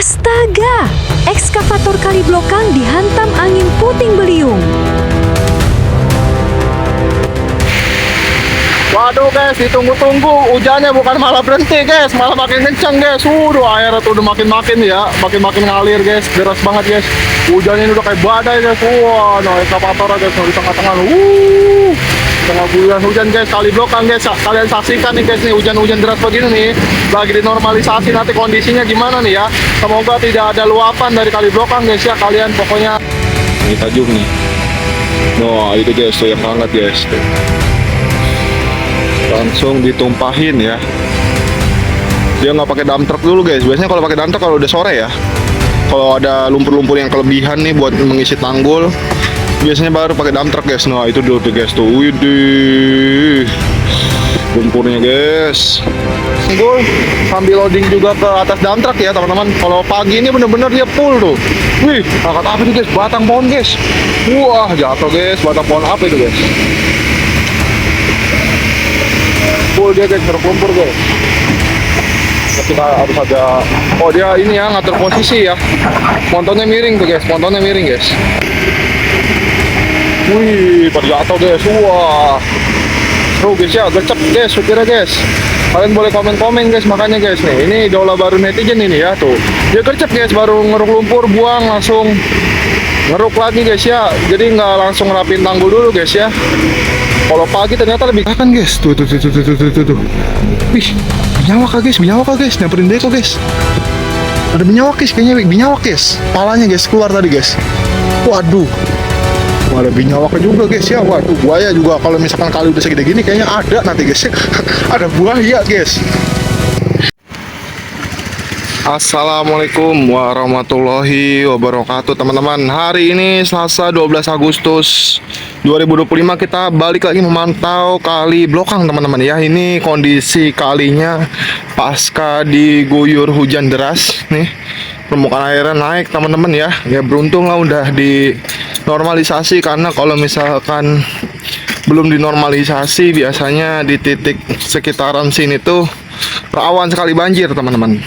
Astaga, ekskavator kali blokang dihantam angin puting beliung. Waduh guys, ditunggu-tunggu hujannya bukan malah berhenti guys, malah makin kencang guys. Air tuh udah makin ya, makin ngalir guys, deras banget guys. Hujannya ini udah kayak badai guys. Wah, no ekskavator guys, di tengah-tengah. Tengah bulan hujan guys, kali blokang guys. Kalian saksikan nih guys, nih hujan-hujan deras begini nih, lagi dinormalisasi. Nanti kondisinya gimana nih ya? Semoga tidak ada luapan dari kali blokang guys ya. Kalian pokoknya ini tajuk nih. Wah, itu guys tuh yang hangat guys. Langsung ditumpahin ya. Dia nggak pakai dump truck dulu guys. Biasanya kalau pakai dump truck kalau udah sore ya. Kalau ada lumpur-lumpur yang kelebihan nih buat mengisi tanggul, biasanya baru pakai dump truck guys. Nah itu dulu tuh guys tuh. Widih, lumpurnya guys. Tanggul sambil loading juga ke atas dump truck ya teman-teman. Kalau pagi ini bener-bener dia full tuh. Wih, angkat apa nih guys? Batang pohon guys. Wah jatuh guys. Batang pohon apa itu guys? Full dia guys, terkumpul guys. Kita harus ada, oh dia ini ya ngatur posisi ya. Pontonnya miring tuh guys, pontonnya miring guys. Wih, terjatuh guys. Wah, seru guys ya, gercep guys, supirnya guys. Kalian boleh komen-komen guys, makanya guys nih, ini idola baru netizen ini ya tuh. Dia gercep guys, baru ngeruk lumpur, buang langsung ngeruk lagi guys ya. Jadi nggak langsung rapin tanggul dulu guys ya. Kalau pagi ternyata lebih kan guys. Tuh. Wih, binyawak guys, nyamperin deko guys. Ada binyawak guys, kayaknya binyawak guys. Palanya guys keluar tadi guys. Waduh. Wah, ada binyawak juga guys ya. Waduh, buaya juga kalau misalkan kali udah segede gini kayaknya ada nanti guys. Ada buaya guys. Assalamualaikum warahmatullahi wabarakatuh teman-teman. Hari ini Selasa 12 Agustus 2025 kita balik lagi memantau kali blokang teman-teman ya. Ini kondisi kalinya pasca diguyur hujan deras nih. Permukaan airnya naik teman-teman ya. Ya beruntung lah udah dinormalisasi, karena kalau misalkan belum dinormalisasi biasanya di titik sekitaran sini tuh rawan sekali banjir teman-teman.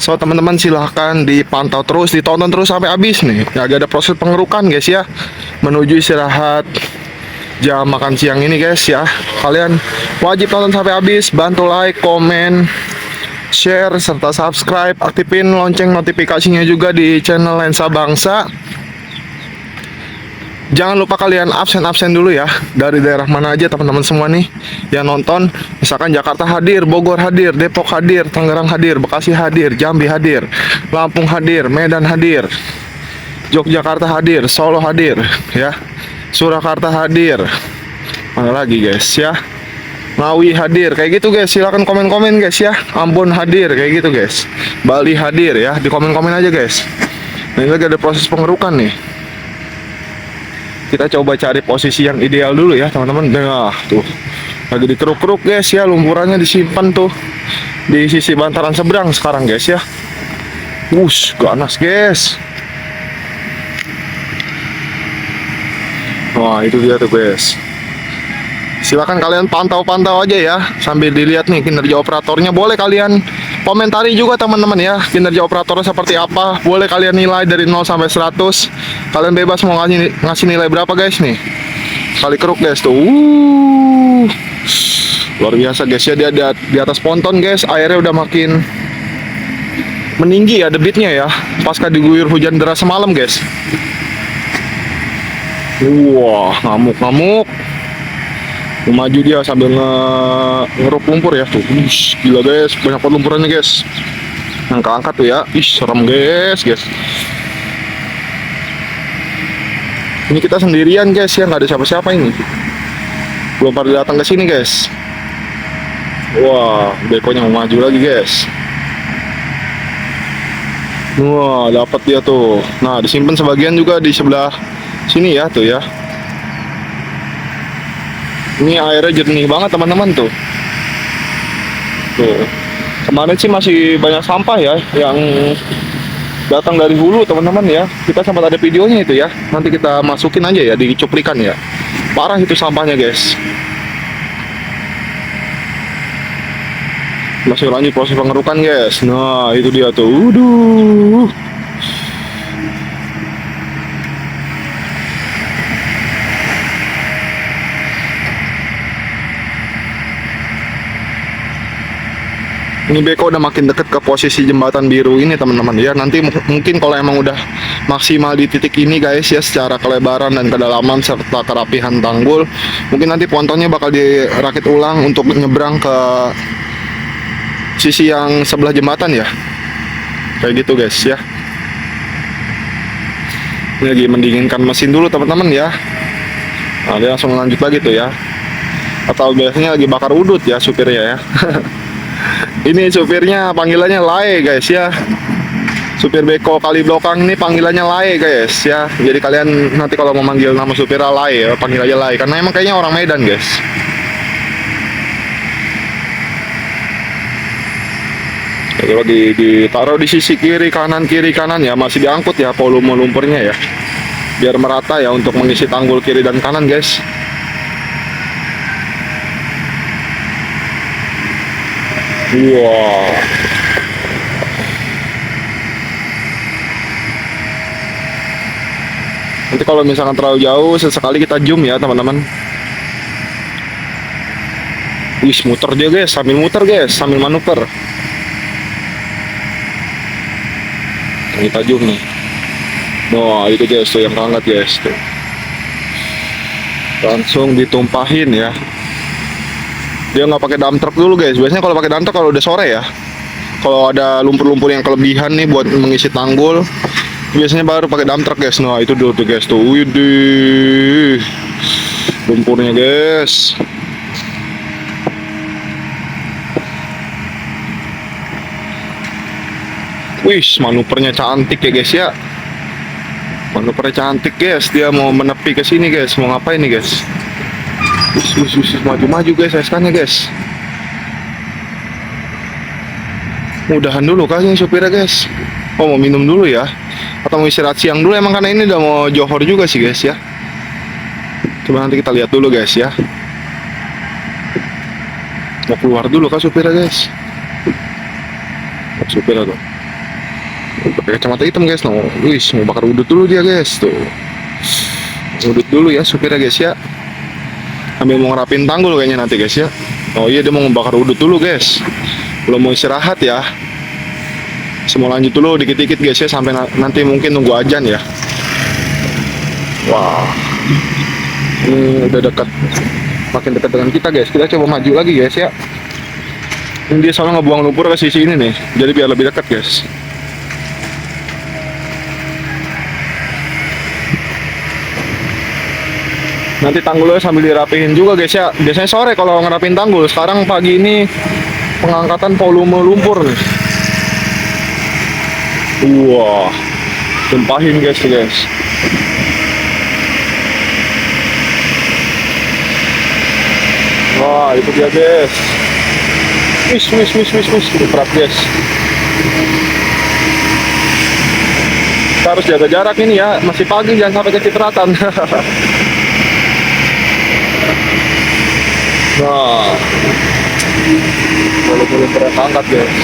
So teman-teman silahkan dipantau terus, ditonton terus sampai habis nih. Lagi ada proses pengerukan guys ya, menuju istirahat jam makan siang ini guys ya. Kalian wajib tonton sampai habis, bantu like, komen, share, serta subscribe. Aktifin lonceng notifikasinya juga di channel Lensa Bangsa. Jangan lupa kalian absen dulu ya. Dari daerah mana aja teman-teman semua nih yang nonton. Misalkan Jakarta hadir, Bogor hadir, Depok hadir, Tangerang hadir, Bekasi hadir, Jambi hadir, Lampung hadir, Medan hadir, Yogyakarta hadir, Solo hadir ya, Surakarta hadir. Mana lagi guys ya, Ngawi hadir, kayak gitu guys. Silahkan komen-komen guys ya. Ambon hadir, kayak gitu guys. Bali hadir ya, di komen-komen aja guys. Nah, ini lagi ada proses pengerukan nih. Kita coba cari posisi yang ideal dulu ya teman-teman. Nah tuh lagi dikeruk-keruk guys ya, lumpurannya disimpan tuh di sisi bantaran seberang sekarang guys ya. Ganas guys. Wah itu dia tuh guys. Silakan kalian pantau-pantau aja ya, sambil dilihat nih kinerja operatornya. Boleh kalian komentari juga teman-teman ya, kinerja operatornya seperti apa. Boleh kalian nilai dari 0 sampai 100. Kalian bebas mau ngasih nilai berapa guys nih. Kali keruk guys tuh. Luar biasa guys ya, dia di atas ponton guys. Airnya udah makin meninggi ya debitnya ya, pasca diguyur hujan deras semalam guys. Wah, ngamuk. Maju dia sambil ngeruk lumpur ya tuh. Gila guys, banyak banget lumpurannya guys. Angkat tuh ya. Serem guys. Ini kita sendirian guys ya, nggak ada siapa-siapa ini. Belum pada datang ke sini guys. Wah, dekonya mau maju lagi guys. Wah, dapat dia tuh. Nah, disimpan sebagian juga di sebelah sini ya tuh ya. Ini airnya jernih banget teman-teman tuh. Kemarin sih masih banyak sampah ya yang datang dari hulu teman-teman ya. Kita sempat ada videonya itu ya. Nanti kita masukin aja ya di cuplikan ya. Parah itu sampahnya guys. Masih lanjut proses pengerukan guys. Nah itu dia tuh. Uduh. Ini beko udah makin deket ke posisi jembatan biru ini teman-teman ya. Nanti mungkin kalau emang udah maksimal di titik ini guys ya, secara kelebaran dan kedalaman serta kerapihan tanggul, mungkin nanti pontonnya bakal dirakit ulang untuk nyebrang ke sisi yang sebelah jembatan ya. Kayak gitu guys ya. Ini lagi mendinginkan mesin dulu teman-teman ya. Nah, dia langsung lanjut lagi tuh ya. Atau biasanya lagi bakar udut ya supirnya ya. Ini supirnya panggilannya Lae guys ya. Supir beko kali blokang ini panggilannya Lae guys ya. Jadi kalian nanti kalau mau manggil nama supirnya Lae ya, panggil aja Lae karena emang kayaknya orang Medan guys. Kalau ditaruh di sisi kiri kanan ya, masih diangkut ya volume lumpurnya ya. Biar merata ya untuk mengisi tanggul kiri dan kanan guys. Wow. Nanti kalau misalkan terlalu jauh, sesekali kita zoom ya teman-teman. Wih, muter dia guys, sambil muter guys, sambil manuver. Kita zoom nih. Nah, itu guys tuh yang hangat guys tuh. Langsung ditumpahin ya. Dia nggak pakai dump truck dulu guys. Biasanya kalau pakai dump truck kalau udah sore ya. Kalau ada lumpur-lumpur yang kelebihan nih buat mengisi tanggul, biasanya baru pakai dump truck guys. Nah itu dulu tuh guys tuh. Widih, lumpurnya guys. Wih, manuvernya cantik ya guys ya. Manuvernya cantik guys. Dia mau menepi ke sini guys. Mau ngapain nih guys? Maju-maju guys, SK-nya guys. Mudahan dulu kayaknya supirnya guys. Oh, mau minum dulu ya. Atau mau istirahat siang dulu emang karena ini udah mau johor juga sih guys ya. Coba nanti kita lihat dulu guys ya. Mau keluar dulu kah supirnya guys? Supirnya tuh pakai kacamata hitam guys. Nah, wih, mau bakar udut dulu dia guys tuh. Udut dulu ya supirnya guys ya. Sambil mau ngerapin tanggul kayaknya nanti guys ya. Oh iya, dia mau ngebakar udut dulu guys. Belum mau istirahat ya. Semua lanjut dulu dikit-dikit guys ya, sampai nanti mungkin nunggu ajan ya. Wah, ini udah dekat, makin dekat dengan kita guys. Kita coba maju lagi guys ya. Ini dia selalu ngebuang lumpur ke sisi ini nih, jadi biar lebih dekat guys. Nanti tanggulnya sambil dirapihin juga guys ya. Biasanya sore kalau ngerapin tanggul. Sekarang pagi ini pengangkatan volume lumpur nih. Wah, tumpahin guys. Wah, itu dia guys. Wis, berat guys. Kita harus jaga jarak ini ya. Masih pagi, jangan sampai kecipratan. Nah, boleh berat angkat guys.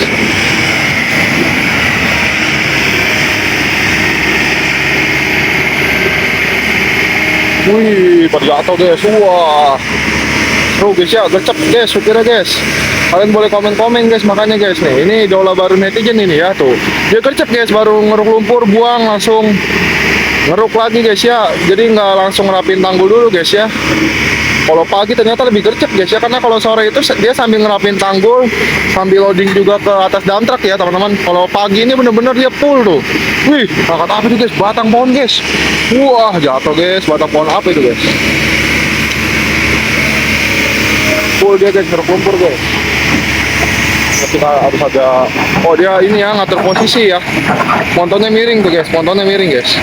Wih, terjatuh guys. Wah, seru guys ya, gercep guys supirnya guys. Kalian boleh komen-komen guys, makanya guys nih, ini idola baru netizen ini ya tuh. Dia gercep guys, baru ngeruk lumpur, buang langsung ngeruk lagi guys ya. Jadi nggak langsung ngerapin tanggul dulu guys ya. Kalau pagi ternyata lebih gercep guys ya, karena kalau sore itu dia sambil ngerapin tanggul, sambil loading juga ke atas dump truck ya teman-teman. Kalau pagi ini bener-bener dia full tuh. Wih, angkat apa nih guys? Batang pohon guys. Wah, jatuh guys, batang pohon apa itu guys? Full dia guys, ngeruk lumpur guys. Kita harus ada, oh dia ini ya ngatur posisi ya. Pontonnya miring tuh guys, pontonnya miring guys.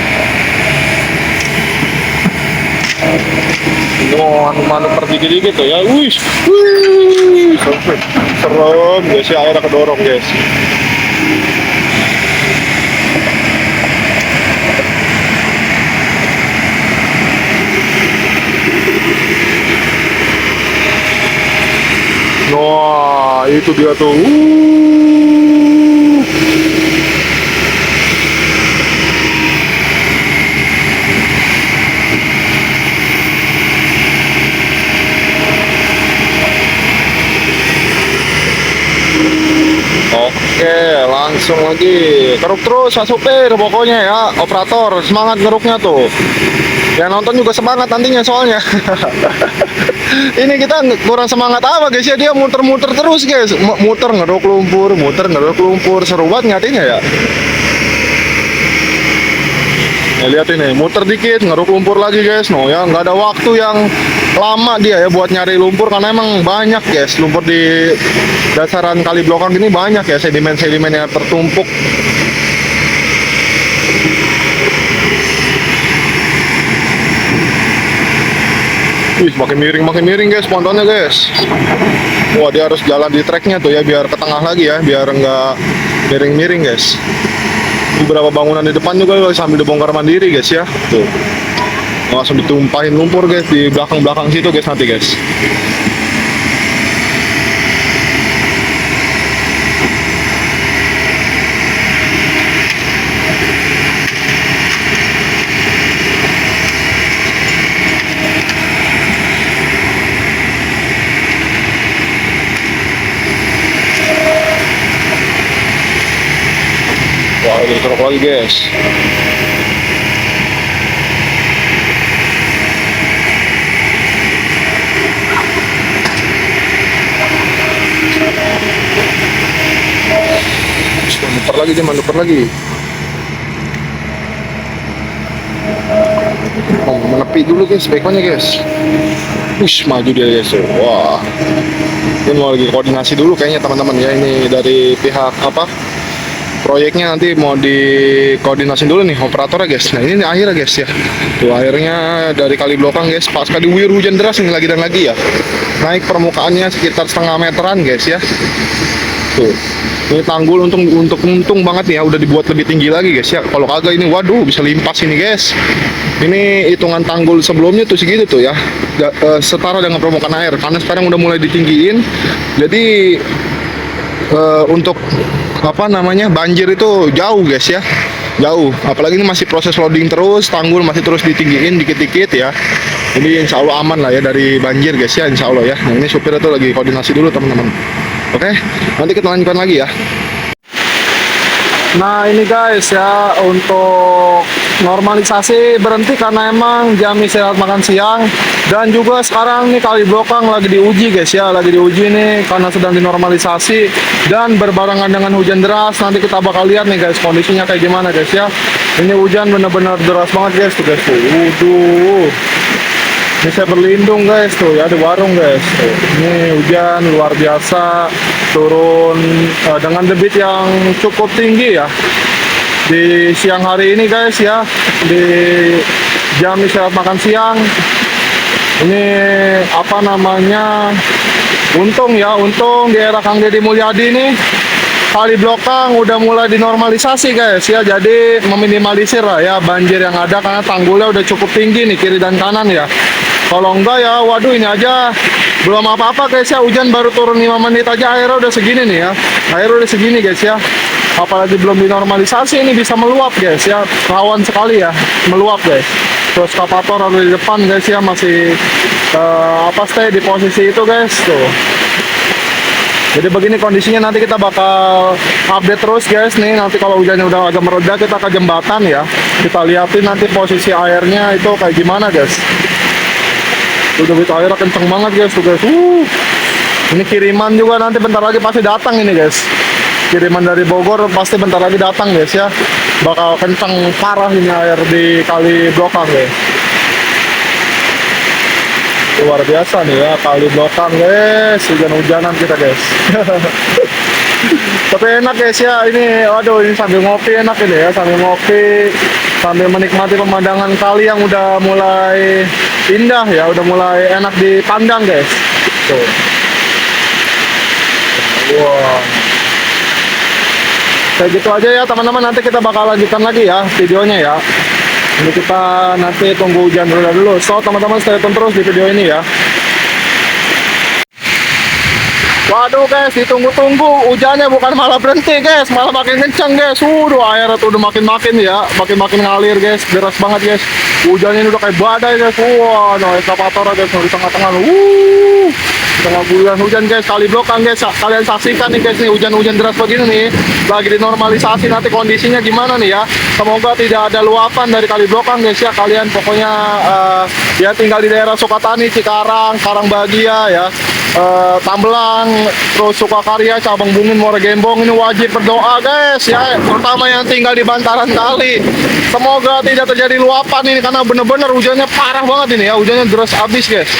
Oh, manuver dikit-dikit tuh ya. Wih, serem guys ya, airnya kedorong guys. Wah, itu dia tuh. Oke, langsung lagi. Keruk terus, Pak Supir, pokoknya ya. Operator, semangat ngeruknya tuh. Yang nonton juga semangat nantinya soalnya. Ini kita kurang semangat apa guys ya, dia muter-muter terus guys. Muter ngeruk lumpur, muter ngeruk lumpur. Seru banget ngatinya ya. Nah, lihat ini, muter dikit, ngeruk lumpur lagi guys. No ya, nggak ada waktu yang lama dia ya buat nyari lumpur karena emang banyak guys. Lumpur di dasaran kali Blokang ini banyak ya, sedimen-sedimen yang tertumpuk. Wih, makin miring guys pontonnya guys. Wah, dia harus jalan di treknya tuh ya, biar ke tengah lagi ya, biar nggak miring-miring guys. Beberapa bangunan di depan juga sambil dibongkar mandiri guys ya. Tuh, langsung ditumpahin lumpur guys di belakang situ guys nanti guys. Wah, udah dikerok lagi guys. Manuver lagi dia, manuver lagi. Oh, menepi dulu guys, backman guys. Push, maju dia guys. Wah, ini mau lagi koordinasi dulu kayaknya teman-teman ya. Ini dari pihak apa? Proyeknya nanti mau dikoordinasi dulu nih operatornya guys. Nah ini akhirnya guys ya. Tuh akhirnya dari kali Blokang guys. Pas kali diguyur hujan deras ini lagi dan lagi ya. Naik permukaannya sekitar setengah meteran guys ya. Tuh. Ini tanggul untung banget nih ya, udah dibuat lebih tinggi lagi guys ya. Kalau kagak ini waduh bisa limpas ini guys. Ini hitungan tanggul sebelumnya tuh segitu tuh ya. Setara dengan permukaan air. Karena sekarang udah mulai ditinggiin. Jadi untuk apa namanya banjir itu jauh guys ya, jauh. Apalagi ini masih proses loading terus, tanggul masih terus ditinggiin dikit-dikit ya. Jadi insya Allah aman lah ya dari banjir guys ya, insya Allah ya. Nah ini supir itu lagi koordinasi dulu teman-teman. Oke, nanti kita lanjutkan lagi ya. Nah ini guys ya, untuk normalisasi berhenti karena emang jam istirahat makan siang. Dan juga sekarang nih kali Blokang lagi diuji guys ya, lagi diuji nih karena sedang dinormalisasi. Dan berbarengan dengan hujan deras, nanti kita bakal lihat nih guys kondisinya kayak gimana guys ya. Ini hujan bener-bener deras banget guys tuh guys tuh. Waduh, ini saya berlindung guys tuh ya di warung guys tuh. Ini hujan luar biasa turun dengan debit yang cukup tinggi ya di siang hari ini guys ya, di jam istirahat makan siang. Ini apa namanya, untung di era Kang Deddy Mulyadi nih kali Blokang udah mulai dinormalisasi guys ya, jadi meminimalisir lah ya banjir yang ada karena tanggulnya udah cukup tinggi nih kiri dan kanan ya. Kalau enggak ya waduh, ini aja belum apa-apa guys ya, hujan baru turun 5 menit aja airnya udah segini nih ya, airnya udah segini guys ya. Apalagi belum dinormalisasi ini bisa meluap guys ya, rawan sekali ya meluap guys. Terus eskavator ada di depan guys ya, masih stay di posisi itu guys tuh. Jadi begini kondisinya, nanti kita bakal update terus guys nih. Nanti kalau hujannya udah agak mereda kita ke jembatan ya, kita liatin nanti posisi airnya itu kayak gimana guys. Udah gitu airnya kenceng banget guys tuh guys. Ini kiriman juga nanti bentar lagi pasti datang ini guys. Kiriman dari Bogor pasti bentar lagi datang guys ya. Bakal kenceng parah ini air di kali Blokang guys. Luar biasa nih ya kali Blokang guys, hujan-hujanan kita guys. Tapi enak guys ya ini, waduh ini sambil ngopi enak ini ya, sambil ngopi sambil menikmati pemandangan kali yang udah mulai indah ya, udah mulai enak dipandang guys. Tuh. Wow. Kayak gitu aja ya teman-teman, nanti kita bakal lanjutkan lagi ya videonya ya. Ini kita nanti tunggu hujan dulu. So teman-teman stay tune terus di video ini ya. Waduh guys, ditunggu-tunggu hujannya bukan malah berhenti guys, malah makin kencang guys. Airnya tuh udah makin-makin ya, makin-makin ngalir guys, deras banget guys. Hujannya ini udah kayak badai guys. Wah, no eskavator guys, di tengah-tengah. Di tengah guyuran hujan guys, kali Blokang guys. Kalian saksikan nih guys nih, hujan-hujan deras begini nih. Lagi dinormalisasi, nanti kondisinya gimana nih ya. Semoga tidak ada luapan dari kali Blokang guys ya. Kalian pokoknya ya tinggal di daerah Sukatani, Cikarang, Karangbagia ya. Tambelang, terus Sukakarya, Cabang Bungin, Muara Gembong, ini wajib berdoa guys ya, terutama yang tinggal di bantaran kali. Semoga tidak terjadi luapan ini karena bener-bener hujannya parah banget ini ya, hujannya deras abis guys.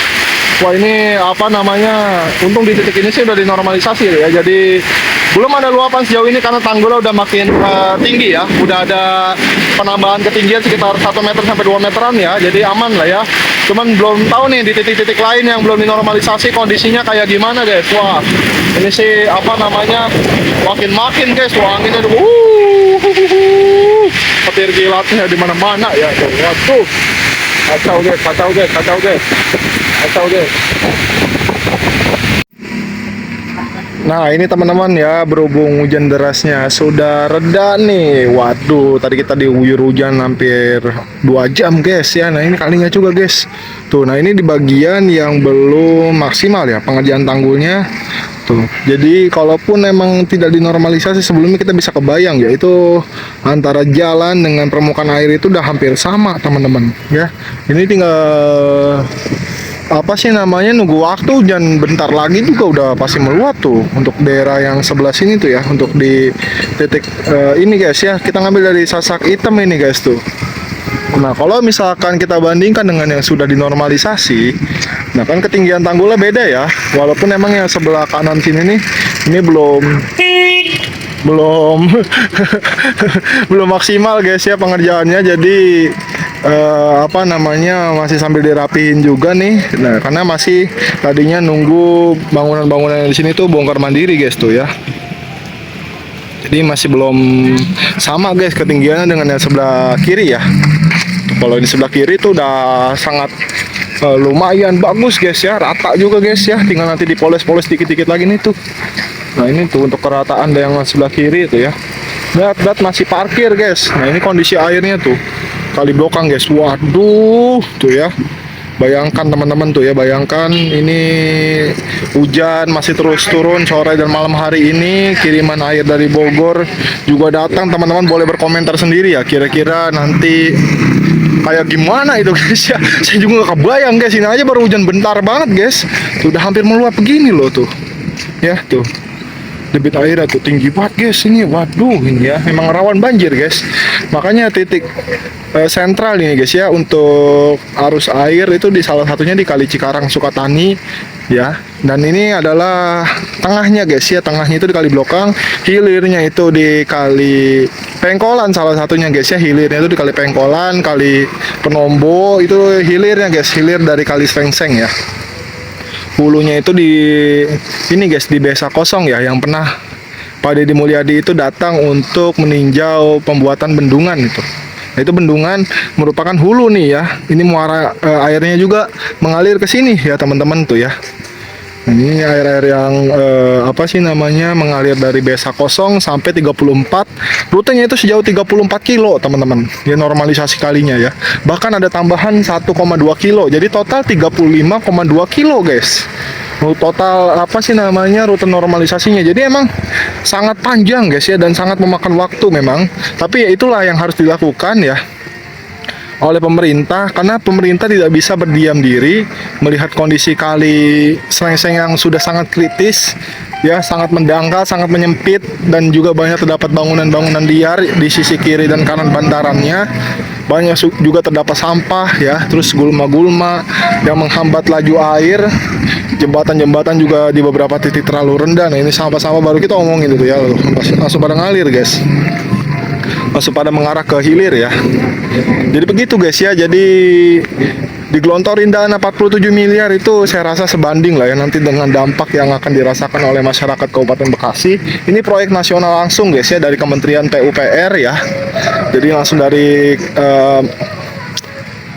Wah ini apa namanya, untung di titik ini sih udah dinormalisasi ya, jadi belum ada luapan sejauh ini karena tanggulnya udah makin tinggi ya, udah ada penambahan ketinggian sekitar 1 meter sampai 2 meteran ya, jadi aman lah ya. Cuman belum tahu nih di titik-titik lain yang belum dinormalisasi kondisinya kayak gimana guys. Wah ini sih apa namanya, makin-makin guys, wah anginnya petir kilatnya di mana-mana ya. Waduh, kacau guys, kacau guys, kacau guys, kacau guys. Nah ini teman-teman ya, berhubung hujan derasnya sudah reda nih. Waduh, tadi kita diguyur hujan hampir 2 jam guys ya. Nah ini kalinya juga guys. Tuh, nah ini di bagian yang belum maksimal ya pengerjaan tanggulnya. Tuh, jadi kalaupun emang tidak dinormalisasi sebelumnya, kita bisa kebayang ya, itu antara jalan dengan permukaan air itu udah hampir sama teman-teman ya. Ini tinggal apa sih namanya, nunggu waktu, dan bentar lagi juga udah pasti meluap tuh untuk daerah yang sebelah sini tuh ya, untuk di titik ini guys ya, kita ngambil dari Sasak Hitam ini guys tuh. Nah kalau misalkan kita bandingkan dengan yang sudah dinormalisasi, nah kan ketinggian tanggulnya beda ya, walaupun emang yang sebelah kanan sini nih ini belum belum maksimal guys ya pengerjaannya, jadi apa namanya, masih sambil dirapihin juga nih. Nah karena masih tadinya nunggu bangunan-bangunan di sini tuh bongkar mandiri guys tuh ya, jadi masih belum sama guys ketinggiannya dengan yang sebelah kiri ya. Kalau ini sebelah kiri tuh udah sangat lumayan bagus guys ya, rata juga guys ya, tinggal nanti dipoles-poles dikit-dikit lagi nih tuh. Nah ini tuh untuk kerataan yang sebelah kiri itu ya. Lihat masih parkir guys. Nah ini kondisi airnya tuh kali Blokang guys. Waduh tuh ya, bayangkan teman-teman tuh ya, bayangkan ini hujan masih terus turun sore dan malam hari ini. Kiriman air dari Bogor juga datang, teman-teman boleh berkomentar sendiri ya, kira-kira nanti kayak gimana itu guys ya. Saya juga gak kebayang guys, ini aja baru hujan bentar banget guys, udah hampir meluap begini loh tuh ya. Tuh debit airnya tuh tinggi banget guys ini. Waduh ini ya, memang rawan banjir guys. Makanya titik sentral ini guys ya untuk arus air itu di salah satunya di Kali Cikarang Sukatani ya. Dan ini adalah tengahnya guys ya, tengahnya itu di Kali Blokang, hilirnya itu di Kali Pengkolan salah satunya guys ya. Hilirnya itu di Kali Pengkolan, Kali Penombo itu hilirnya guys, hilir dari Kali Serengseng ya. Hulunya itu di ini guys, di Desa Kosong ya, yang pernah Pak Deddy Mulyadi itu datang untuk meninjau pembuatan bendungan itu. Nah, itu bendungan merupakan hulu nih ya. Ini muara airnya juga mengalir ke sini ya teman-teman tuh ya. Nah, ini air-air yang apa sih namanya, mengalir dari Desa Kosong sampai 34. Rutenya itu sejauh 34 kilo teman-teman. Ya normalisasi kalinya ya. Bahkan ada tambahan 1,2 kilo. Jadi total 35,2 kilo guys. Total apa sih namanya, rute normalisasinya. Jadi emang sangat panjang guys ya, dan sangat memakan waktu memang. Tapi ya itulah yang harus dilakukan ya oleh pemerintah, karena pemerintah tidak bisa berdiam diri melihat kondisi Kali Serengseng yang sudah sangat kritis ya, sangat mendangkal, sangat menyempit, dan juga banyak terdapat bangunan-bangunan liar di sisi kiri dan kanan bantarannya. Banyak juga terdapat sampah ya, terus gulma-gulma yang menghambat laju air. Jembatan-jembatan juga di beberapa titik terlalu rendah. Nah ini sampah-sampah baru kita omongin itu ya, langsung pada ngalir guys, langsung pada mengarah ke hilir ya. Jadi begitu guys ya. Jadi digelontorin dana 47 miliar itu saya rasa sebanding lah ya nanti dengan dampak yang akan dirasakan oleh masyarakat Kabupaten Bekasi. Ini proyek nasional langsung guys ya, dari Kementerian PUPR ya. Jadi langsung dari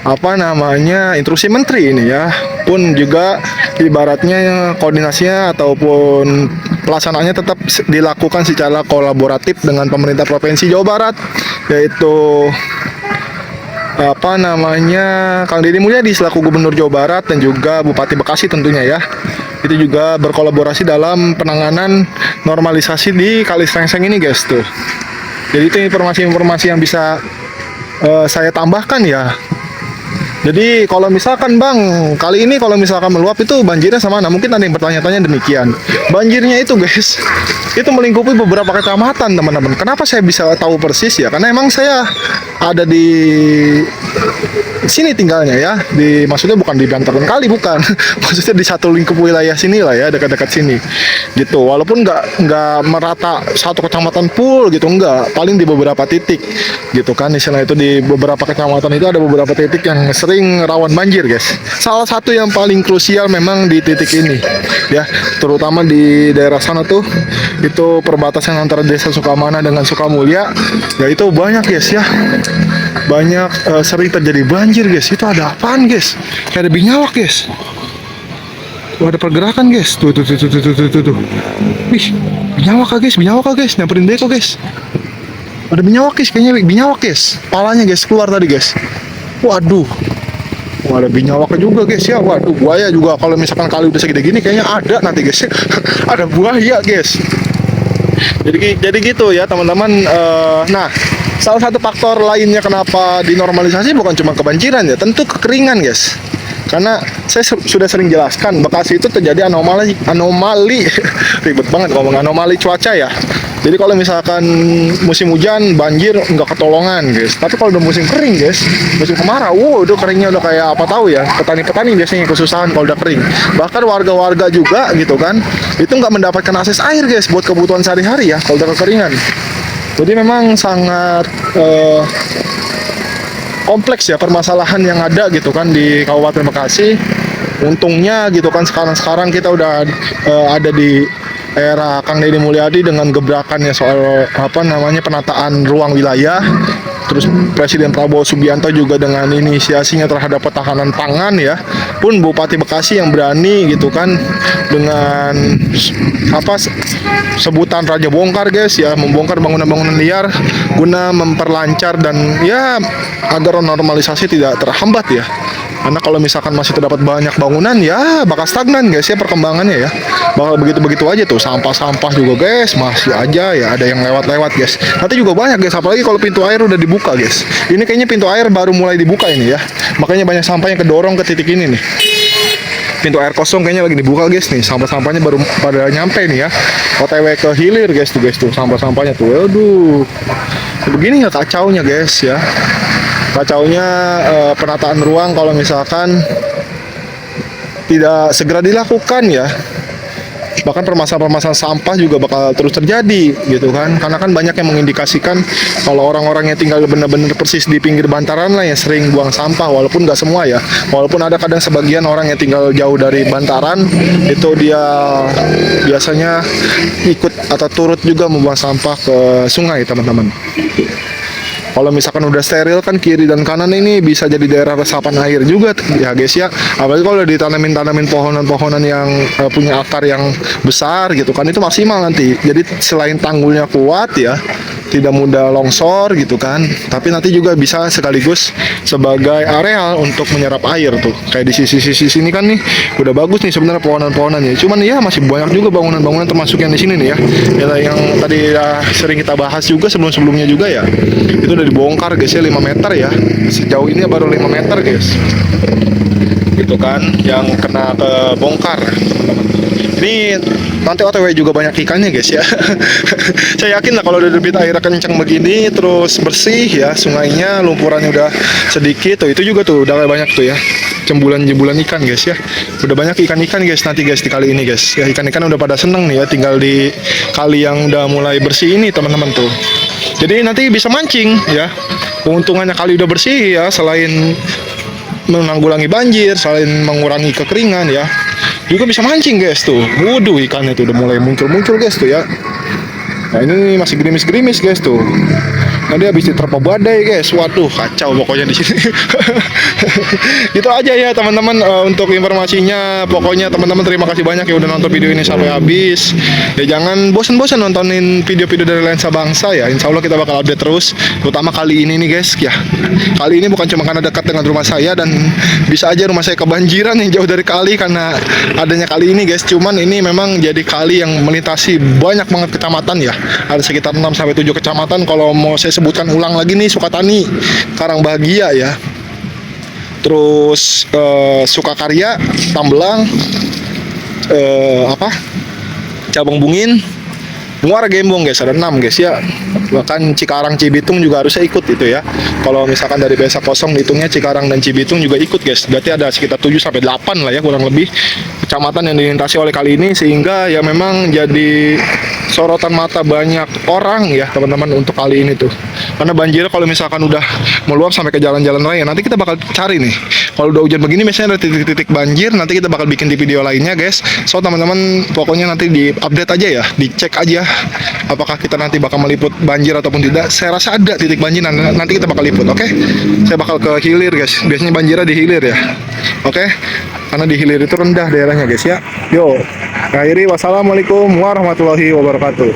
apa namanya, instruksi menteri ini ya. pun juga ibaratnya koordinasinya ataupun pelaksanaannya tetap dilakukan secara kolaboratif dengan pemerintah Provinsi Jawa Barat, yaitu Kang Deddy Mulyadi selaku Gubernur Jawa Barat dan juga Bupati Bekasi tentunya ya. Itu juga berkolaborasi dalam penanganan normalisasi di Kali Serengseng ini guys tuh. Jadi itu informasi-informasi yang bisa saya tambahkan ya. Jadi kalau misalkan Bang, kali ini kalau misalkan meluap itu banjirnya sama mana? Mungkin ada yang bertanya-tanya demikian. Banjirnya itu guys, itu melingkupi beberapa kecamatan teman-teman. Kenapa saya bisa tahu persis ya? Karena emang saya ada di sini tinggalnya ya. Maksudnya bukan di bantaran kali, bukan. Maksudnya di satu lingkup wilayah sini lah ya, dekat-dekat sini. Gitu. Walaupun nggak merata satu kecamatan full gitu, enggak. Paling di beberapa titik gitu kan. Istilah itu di beberapa kecamatan itu ada beberapa titik yang sering rawan banjir guys. Salah satu yang paling krusial memang di titik ini ya, terutama di daerah sana tuh, itu perbatasan antara desa Sukamana dengan Sukamulya ya, itu banyak guys ya, banyak sering terjadi banjir guys. Itu ada apaan guys? Kayak ada binyawak guys. Tuh ada pergerakan guys. Tuh. Wih, binyawak guys, nyamperin deko guys. Ada binyawak guys, kayaknya binyawak guys. Palanya guys keluar tadi guys. Waduh. Wah, ada binyawak juga guys ya. Waduh, buaya juga kalau misalkan kali udah segede gini kayaknya ada nanti guys. Ada buaya guys. Jadi gitu ya teman-teman. Nah, salah satu faktor lainnya kenapa dinormalisasi bukan cuma kebanjiran ya, tentu kekeringan guys. Karena saya sudah sering jelaskan, Bekasi itu terjadi anomali ribet banget ngomong anomali cuaca ya. Jadi kalau misalkan musim hujan banjir nggak ketolongan guys. Tapi kalau udah musim kering guys, musim kemarau, udah keringnya udah kayak apa tahu ya. Petani-petani biasanya kesusahan kalau udah kering. Bahkan warga-warga juga gitu kan, itu nggak mendapatkan akses air guys buat kebutuhan sehari-hari ya kalau udah kekeringan. Jadi memang sangat kompleks ya permasalahan yang ada gitu kan di Kabupaten Bekasi. Untungnya gitu kan sekarang kita udah ada di era Kang Deddy Mulyadi dengan gebrakannya soal penataan ruang wilayah. Terus Presiden Prabowo Subianto juga dengan inisiasinya terhadap ketahanan pangan ya. Pun Bupati Bekasi yang berani gitu kan dengan sebutan Raja Bongkar guys ya, membongkar bangunan-bangunan liar guna memperlancar dan ya agar normalisasi tidak terhambat ya. Karena kalau misalkan masih terdapat banyak bangunan ya bakal stagnan guys ya perkembangannya ya. Bakal begitu-begitu aja tuh, sampah-sampah juga guys masih aja ya, ada yang lewat-lewat guys. Nanti juga banyak guys, apalagi kalau pintu air udah dibuka guys. Ini kayaknya pintu air baru mulai dibuka ini ya. Makanya banyak sampah yang kedorong ke titik ini nih. Pintu air kosong kayaknya lagi dibuka guys nih, sampah-sampahnya baru pada nyampe nih ya. OTW ke hilir guys tuh sampah-sampahnya tuh. Aduh. Begini ya kacaunya guys ya. Kacaunya penataan ruang kalau misalkan tidak segera dilakukan ya. Bahkan permasalahan sampah juga bakal terus terjadi gitu kan. Karena kan banyak yang mengindikasikan kalau orang-orang yang tinggal benar-benar persis di pinggir bantaran lah yang sering buang sampah, walaupun nggak semua ya. Walaupun ada kadang sebagian orang yang tinggal jauh dari bantaran itu dia biasanya ikut atau turut juga membuang sampah ke sungai teman-teman. Kalau misalkan udah steril kan kiri dan kanan ini bisa jadi daerah resapan air juga ya guys ya. Apalagi kalau ditanamin pohonan-pohonan yang punya akar yang besar gitu kan, itu maksimal nanti. Jadi selain tanggulnya kuat ya, tidak mudah longsor gitu kan, tapi nanti juga bisa sekaligus sebagai areal untuk menyerap air tuh. Kayak di sisi-sisi sini kan nih udah bagus nih sebenarnya pohonan-pohonannya. Cuman ya masih banyak juga bangunan-bangunan termasuk yang di sini nih ya. Yang tadi sering kita bahas juga sebelum-sebelumnya juga ya. Itu udah dibongkar guys ya 5 meter ya. Sejauh ini baru 5 meter guys. Gitu kan yang kena kebongkar teman-teman. Ini nanti OTW juga banyak ikannya guys ya. Saya yakin lah kalau udah debit air kencang begini terus bersih ya sungainya, lumpurannya udah sedikit tuh, itu juga tuh udah banyak tuh ya jembulan-jembulan ikan guys ya. Udah banyak ikan-ikan guys nanti guys di kali ini guys. Ya ikan-ikan udah pada seneng nih ya tinggal di kali yang udah mulai bersih ini teman-teman tuh. Jadi nanti bisa mancing ya. Keuntungannya kali udah bersih ya, selain menanggulangi banjir, selain mengurangi kekeringan ya, juga bisa mancing guys tuh. Waduh ikannya tuh udah mulai muncul-muncul guys tuh ya. Nah ini masih gerimis-gerimis guys tuh. Nanti habis diterpa badai guys, waduh kacau pokoknya di sini. Itu aja ya teman-teman, untuk informasinya. Pokoknya teman-teman terima kasih banyak ya udah nonton video ini sampai habis. Ya jangan bosan-bosan nontonin video-video dari Lensa Bangsa ya. Insya Allah kita bakal update terus. Terutama kali ini nih guys ya. Kali ini bukan cuma karena dekat dengan rumah saya dan bisa aja rumah saya kebanjiran yang jauh dari kali karena adanya kali ini guys. Cuman ini memang jadi kali yang melintasi banyak banget kecamatan ya. Ada sekitar 6 sampai 7 kecamatan. Kalau mau saya sebutkan ulang lagi nih, Sukatani, Karangbahagia ya. Terus Sukakarya, Tambelang, Cabang Bungin, Muara Gembong guys, ada 6 guys ya. Bahkan Cikarang Cibitung juga harusnya ikut itu ya. Kalau misalkan dari Desa Kosong hitungnya Cikarang dan Cibitung juga ikut guys. Berarti ada sekitar 7 sampai 8 lah ya kurang lebih kecamatan yang dilintasi oleh kali ini, sehingga ya memang jadi sorotan mata banyak orang ya teman-teman untuk kali ini tuh. Karena banjir kalau misalkan udah meluap sampai ke jalan-jalan raya, nanti kita bakal cari nih. Kalau udah hujan begini biasanya ada titik-titik banjir, nanti kita bakal bikin di video lainnya guys. So teman-teman pokoknya nanti di update aja ya, dicek aja apakah kita nanti bakal meliput banjir ataupun tidak. Saya rasa ada titik banjir, nanti kita bakal liput, oke? Saya bakal ke hilir guys, biasanya banjirnya di hilir ya, oke? Karena di hilir itu rendah daerahnya guys ya. Yo, akhiri wassalamualaikum warahmatullahi wabarakatuh.